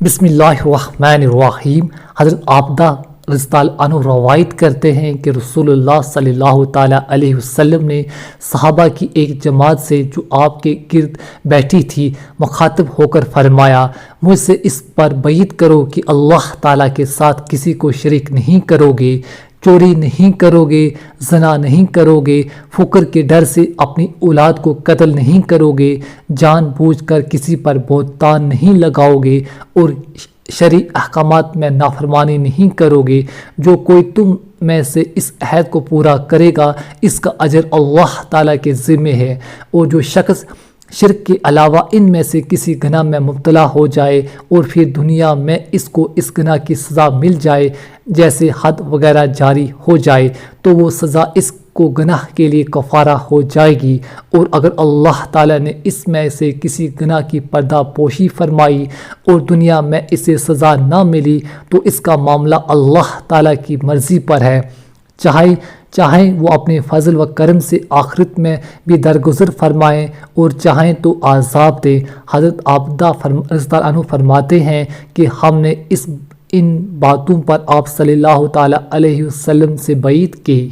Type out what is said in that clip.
بسم اللہ الرحمن الرحیم۔ حضرت عابدہ رضی اللہ عنہ روایت کرتے ہیں کہ رسول اللہ صلی اللہ تعالیٰ علیہ وسلم نے صحابہ کی ایک جماعت سے جو آپ کے گرد بیٹھی تھی مخاطب ہو کر فرمایا، مجھ سے اس پر بیعت کرو کہ اللہ تعالیٰ کے ساتھ کسی کو شریک نہیں کرو گے، چوری نہیں کرو گے، زنا نہیں کرو گے، فقر کے ڈر سے اپنی اولاد کو قتل نہیں کرو گے، جان بوجھ کر کسی پر بہتان نہیں لگاؤ گے اور شرعی احکامات میں نافرمانی نہیں کرو گے۔ جو کوئی تم میں سے اس عہد کو پورا کرے گا اس کا اجر اللہ تعالیٰ کے ذمہ ہے، اور جو شخص شرک کے علاوہ ان میں سے کسی گناہ میں مبتلا ہو جائے اور پھر دنیا میں اس کو اس گناہ کی سزا مل جائے، جیسے حد وغیرہ جاری ہو جائے، تو وہ سزا اس کو گناہ کے لیے کفارہ ہو جائے گی، اور اگر اللہ تعالیٰ نے اس میں سے کسی گناہ کی پردہ پوشی فرمائی اور دنیا میں اسے سزا نہ ملی تو اس کا معاملہ اللہ تعالیٰ کی مرضی پر ہے، چاہیں وہ اپنے فضل و کرم سے آخرت میں بھی درگزر فرمائیں اور چاہیں تو عذاب دیں۔ حضرت عابدہ رضی اللہ عنہ فرماتے ہیں کہ ہم نے ان باتوں پر آپ صلی اللہ تعالیٰ علیہ وسلم سے بیعت کی۔